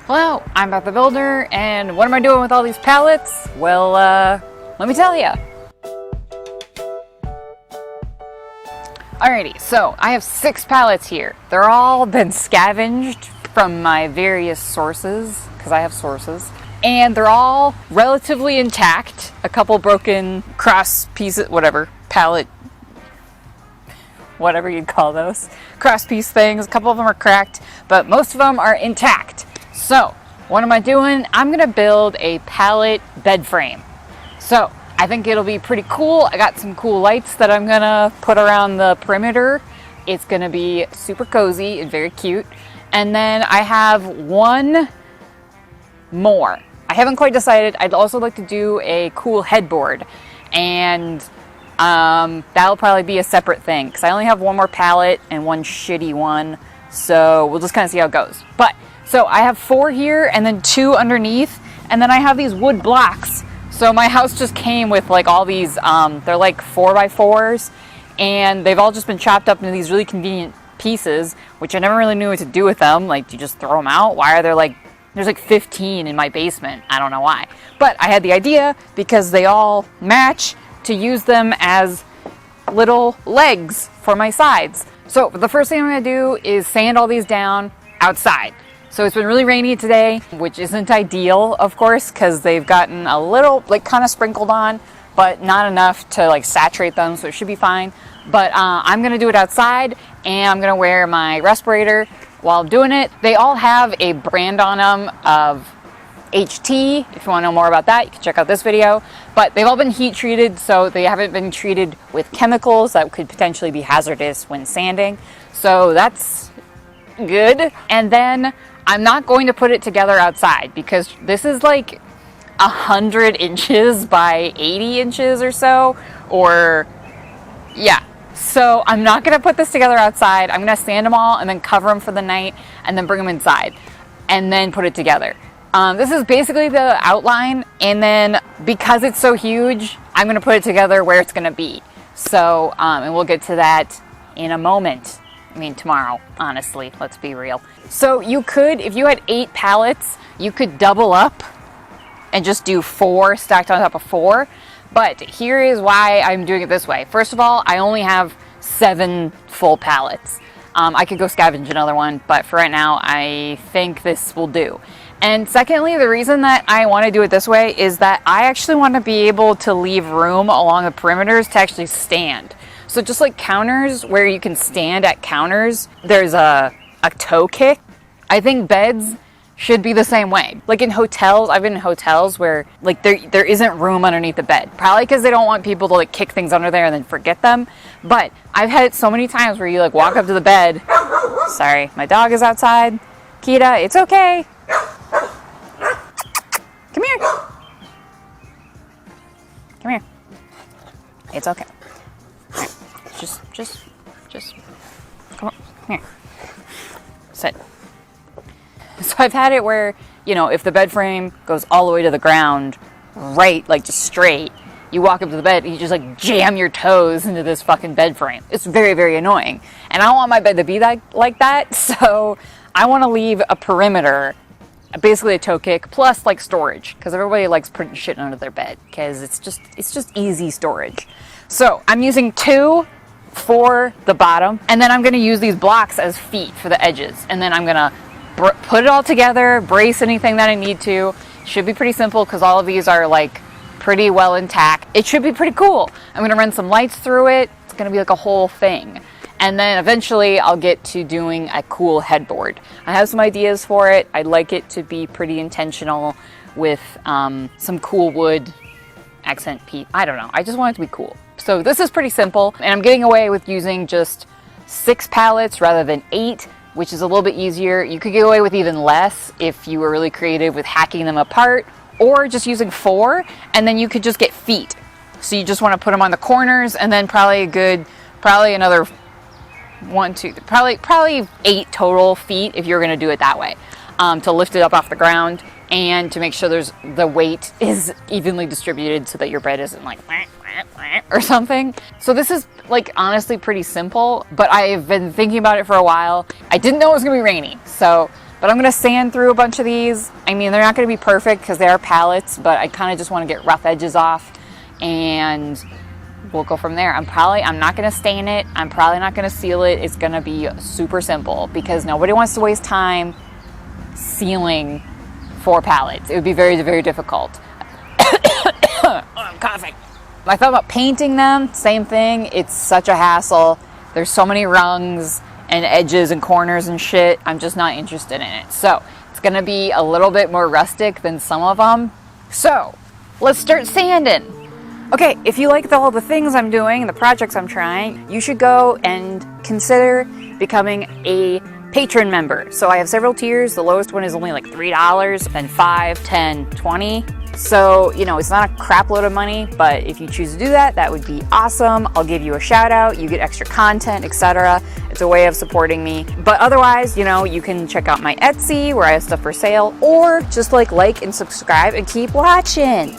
Hello, I'm Beth the Builder, and what am I doing with all these pallets? Well, let me tell you. Alrighty, so I have 6 pallets here. They're all been scavenged from my various sources, because I have sources, and they're all relatively intact. A couple broken cross pieces, whatever, pallet, whatever you'd call those, cross piece things. A couple of them are cracked, but most of them are intact. So, what am I doing? I'm gonna build a pallet bed frame. So, I think it'll be pretty cool. I got some cool lights that I'm gonna put around the perimeter. It's gonna be super cozy and very cute. And then I have one more. I haven't quite decided. I'd also like to do a cool headboard. And that'll probably be a separate thing because I only have one more pallet and one shitty one. So, we'll just kind of see how it goes. But so I have 4 here and then 2 underneath, and then I have these wood blocks. So my house just came with like all these, they're like 4x4s, and they've all just been chopped up into these really convenient pieces, which I never really knew what to do with them. Like, do you just throw them out? Why are there like, there's like 15 in my basement. I don't know why. But I had the idea because they all match to use them as little legs for my sides. So the first thing I'm gonna do is sand all these down outside. So it's been really rainy today, which isn't ideal, of course, because they've gotten a little, like, kind of sprinkled on, but not enough to, like, saturate them, so it should be fine. But I'm going to do it outside, and I'm going to wear my respirator while I'm doing it. They all have a brand on them of HT. If you want to know more about that, you can check out this video. But they've all been heat treated, so they haven't been treated with chemicals that could potentially be hazardous when sanding. So that's good. And then I'm not going to put it together outside because this is like 100 inches by 80 inches or so, or yeah. So I'm not going to put this together outside. I'm going to sand them all and then cover them for the night and then bring them inside and then put it together. This is basically the outline, and then because it's so huge, I'm going to put it together where it's going to be. So, and we'll get to that in a moment. I mean, tomorrow, honestly, let's be real. So you could, if you had 8 pallets, you could double up and just do 4 stacked on top of 4. But here is why I'm doing it this way. First of all, I only have 7 full pallets. I could go scavenge another one, but for right now, I think this will do. And secondly, the reason that I want to do it this way is that I actually want to be able to leave room along the perimeters to actually stand. So just like counters where you can stand at counters, there's a toe kick. I think beds should be the same way. Like in hotels, I've been in hotels where like there isn't room underneath the bed. Probably because they don't want people to like kick things under there and then forget them. But I've had it so many times where you like walk up to the bed. Sorry, my dog is outside. Kita, it's okay. Come here. Come here. It's okay. Just, come on, here, sit. So I've had it where, you know, if the bed frame goes all the way to the ground, right, like just straight, you walk up to the bed and you just like jam your toes into this fucking bed frame. It's very, very annoying. And I don't want my bed to be like that, so I want to leave a perimeter, basically a toe kick, plus like storage, because everybody likes putting shit under their bed, because it's just easy storage. So I'm using 2 for the bottom, and then I'm going to use these blocks as feet for the edges, and then I'm going to put it all together, brace anything that I need to. Should be pretty simple because all of these are like pretty well intact. It should be pretty cool. I'm going to run some lights through it. It's going to be like a whole thing, and then eventually I'll get to doing a cool headboard. I have some ideas for it. I'd like it to be pretty intentional with some cool wood accent piece. I don't know. I just want it to be cool. So this is pretty simple, and I'm getting away with using just 6 pallets rather than 8, which is a little bit easier. You could get away with even less if you were really creative with hacking them apart, or just using 4, and then you could just get feet. So you just want to put them on the corners, and then probably another 1, 2, probably 8 total feet if you're going to do it that way, to lift it up off the ground and to make sure the weight is evenly distributed so that your bed isn't like or something. So this is like honestly pretty simple, but I've been thinking about it for a while. I didn't know it was gonna be rainy, so But I'm gonna sand through a bunch of these. I mean, they're not gonna be perfect because they are pallets, but I kind of just want to get rough edges off, and we'll go from there. I'm not gonna stain it. I'm probably not gonna seal it. It's gonna be super simple because nobody wants to waste time sealing 4 pallets. It would be very, very difficult. Oh, I'm coughing. I thought about painting them, same thing. It's such a hassle. There's so many rungs and edges and corners and shit. I'm just not interested in it. So it's gonna be a little bit more rustic than some of them. So let's start sanding. Okay, if you like all the things I'm doing and the projects I'm trying, you should go and consider becoming a patron member. So I have several tiers. The lowest one is only like $3, then $5, $10, $20. So, you know, it's not a crap load of money, but if you choose to do that, that would be awesome. I'll give you a shout out, you get extra content, etc. It's a way of supporting me. But otherwise, you know, you can check out my Etsy where I have stuff for sale, or just like and subscribe and keep watching.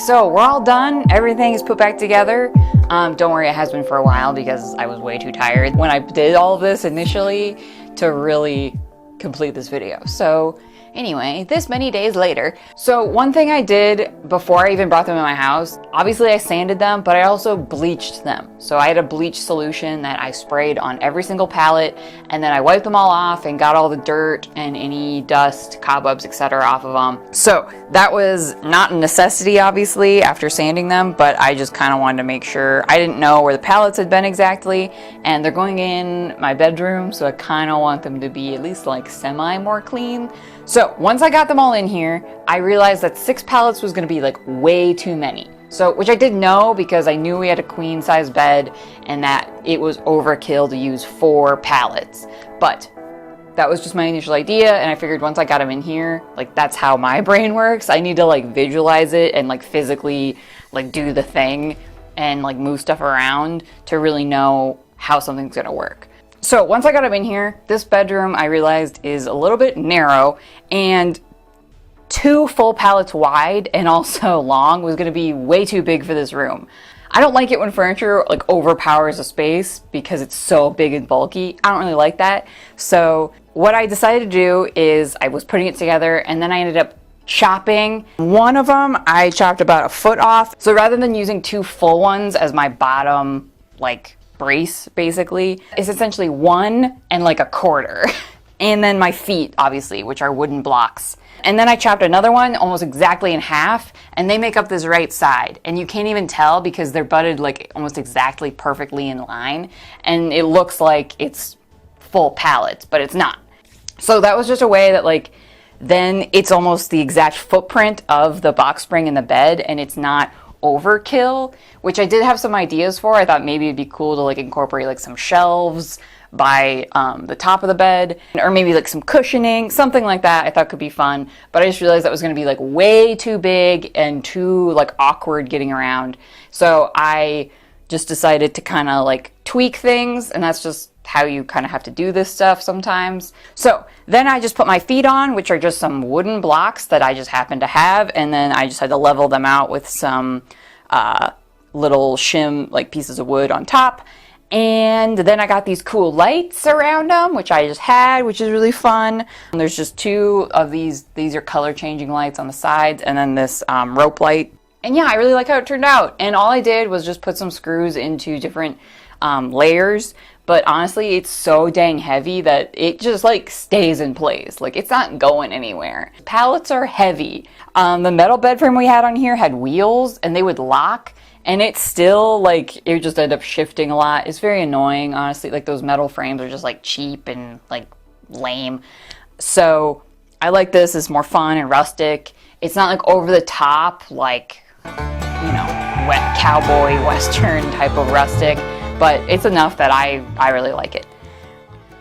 So we're all done. Everything is put back together. Don't worry, it has been for a while because I was way too tired when I did all of this initially to really complete this video. So anyway, this many days later. So one thing I did before I even brought them in my house, obviously I sanded them, but I also bleached them. So I had a bleach solution that I sprayed on every single pallet, and then I wiped them all off and got all the dirt and any dust, cobwebs, etc. off of them. So that was not a necessity, obviously, after sanding them, but I just kind of wanted to make sure. I didn't know where the pallets had been exactly, and they're going in my bedroom, so I kind of want them to be at least like semi more clean. So once I got them all in here, I realized that 6 pallets was going to be like way too many. So, which I didn't know because I knew we had a queen size bed and that it was overkill to use 4 pallets. But that was just my initial idea, and I figured once I got them in here, like that's how my brain works. I need to like visualize it and like physically like do the thing and like move stuff around to really know how something's going to work. So once I got them in here, this bedroom I realized is a little bit narrow, and 2 full pallets wide and also long was going to be way too big for this room. I don't like it when furniture like overpowers a space because it's so big and bulky. I don't really like that. So what I decided to do is I was putting it together, and then I ended up chopping. One of them I chopped about a foot off. So rather than using 2 full ones as my bottom like brace, basically, it's essentially 1 and like a quarter. And then my feet, obviously, which are wooden blocks. And then I chopped another one almost exactly in half, and they make up this right side. And you can't even tell because they're butted like almost exactly perfectly in line. And it looks like it's full pallets, but it's not. So that was just a way that like, then it's almost the exact footprint of the box spring in the bed, and it's not overkill, which I did have some ideas for. I thought maybe it'd be cool to like incorporate like some shelves by the top of the bed, or maybe like some cushioning, something like that I thought could be fun. But I just realized that was going to be like way too big and too like awkward getting around. So I just decided to kind of like tweak things, and that's just how you kind of have to do this stuff sometimes. So then I just put my feet on, which are just some wooden blocks that I just happen to have, and then I just had to level them out with some little shim like pieces of wood on top. And then I got these cool lights around them, which I just had, which is really fun. And there's just 2 of these are color changing lights on the sides, and then this rope light. And yeah, I really like how it turned out. And all I did was just put some screws into different layers. But honestly, it's so dang heavy that it just like stays in place. Like, it's not going anywhere. Pallets are heavy. The metal bed frame we had on here had wheels, and they would lock. And it's still like, it would just end up shifting a lot. It's very annoying, honestly. Like, those metal frames are just like cheap and like lame. So I like this. It's more fun and rustic. It's not like over the top, like, you know, wet cowboy western type of rustic, but it's enough that I really like it.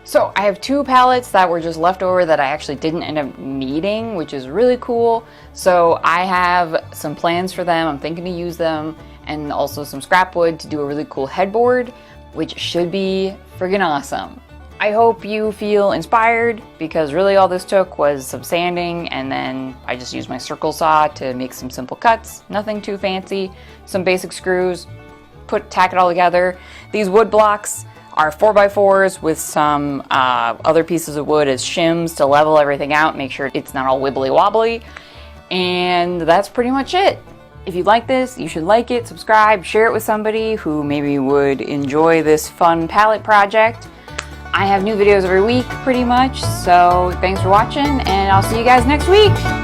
So I have 2 pallets that were just left over that I actually didn't end up needing, which is really cool. So I have some plans for them. I'm thinking to use them, and also some scrap wood to do a really cool headboard, which should be friggin' awesome. I hope you feel inspired, because really all this took was some sanding, and then I just used my circle saw to make some simple cuts. Nothing too fancy. Some basic screws, tack it all together. These wood blocks are 4x4s with some other pieces of wood as shims to level everything out, make sure it's not all wibbly wobbly. And that's pretty much it. If you like this, you should like it, subscribe, share it with somebody who maybe would enjoy this fun pallet project. I have new videos every week pretty much, so thanks for watching, and I'll see you guys next week.